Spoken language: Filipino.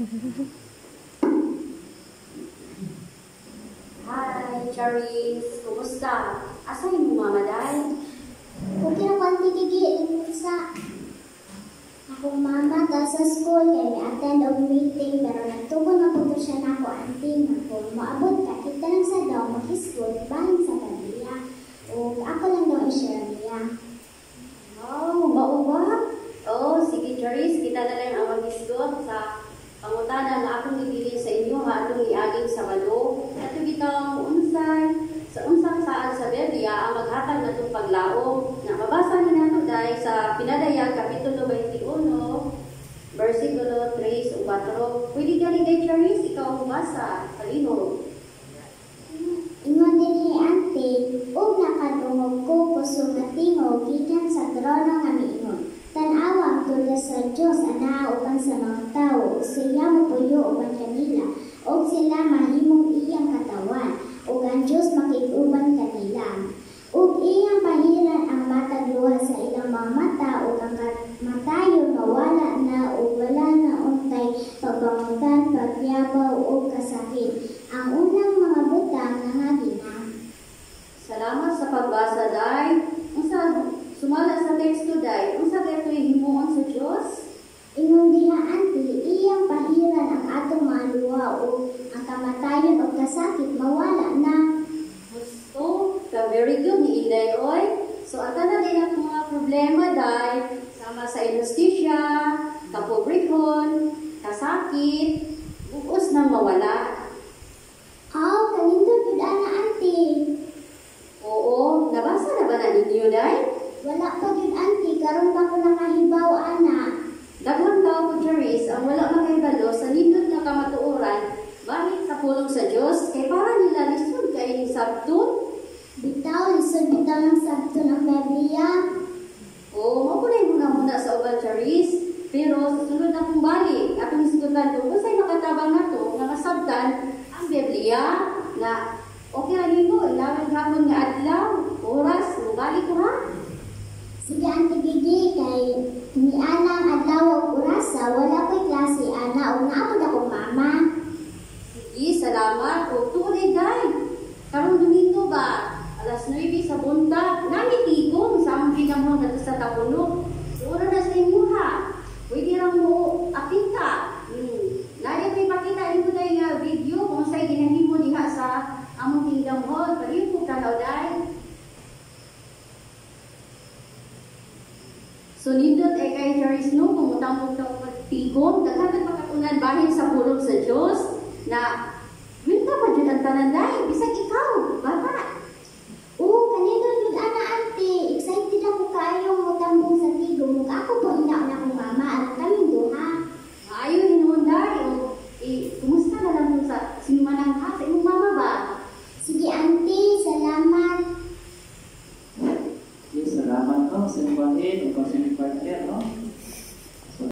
Hi, Charis. Kumusta? Asahin mo, Mama Day? Okay na kung tigigil sa ako mama ta sa school kay may attend og meeting pero nagtugon na po siya na ako auntie na kung maabot ka kita lang sa daw mag-school bahin sa pamilya o ako lang daw i-share niya. Oh, mauwa? Oh, sige, Charis. Kita na lang ang mag-school sa pangutana na akong ibilin sa inyo ha atong iaging Sabado. Ato bitang unsay sa unsang saan sa Biblia ang maghatag natong paglaom na mabasa ni nato dai sa Pinadayag kapitulo 21 versikulo 3 o 4. Pwede gani kay Charis ikaw ang basa palihog. Ingon din ni auntie ug nakadungog ko kusog na tingog gikan sa trono nga miingon. Tan-awa ang tulad sa Dios ana uban sa mga tawo ug siya mopuyo uban kanila ug sila mahimong iyang katawan ug ang Dios makig-uban kanila. Ug iyang pahiran ang matag luha sa ilang mga mata ug ang matayon mawala na ug wala na untay pagbangutan, pagyabaw ug kasakit. Ang unang mga butang nangagina. Salamat sa pagbasa day. Unsa sumala sa teksto day? Unsa kay himuon sa Dios? Ingon diha auntie, iyang pahiran ang atong mga luha ug ang kamatayon o kasakit mawala na. Gusto, very good ni Inday oy. So ata na din ang mga problema day sama sa anesthesia, kapobrehon, kasakit, bukos na mawala. Aw, kanindot gud ana auntie. Oo, nabasa na ba na ninyo day? Wala pa gud auntie karon pa ko nakahibaw ana. Daghang tao ko Charis ang wala makahibalo sa nindot nga kamatuoran bahit sa pulong sa Dios kay para nila lisod kay ning sabton. Bitaw lisod bitaw ng sabto ng Biblia. Oo, mapunay muna sa uban Charis. Pero susunod na kong balik atong isgutan kung usay makatabang nato nga masabtan ang Biblia na okay ra nimo ilawan gapon nga adlaw, oras, balik ko ha. Sige auntie Gigi kay ni ana ang adlaw ug orasa wala ko'y klase ana ug naapod akong mama. Sige, salamat. O tunay day. Karong Domingo ba? Alas 9 sa buntag. Nanitigong sa among ginamon nato sa Tapuno. Suura na sa inyo ha. Pwede lang mo apita. Nari ko ipakita rin ko tayo nga video kung sa'y ginahimo diha sa among kingdom hall. Pwede po tanaw day. So nindot ay kay Charis no, kung utang-utang pagtigong, daghan makatunan bahin sa pulong sa Diyos na minta pa dyan ang tanan day. Bisag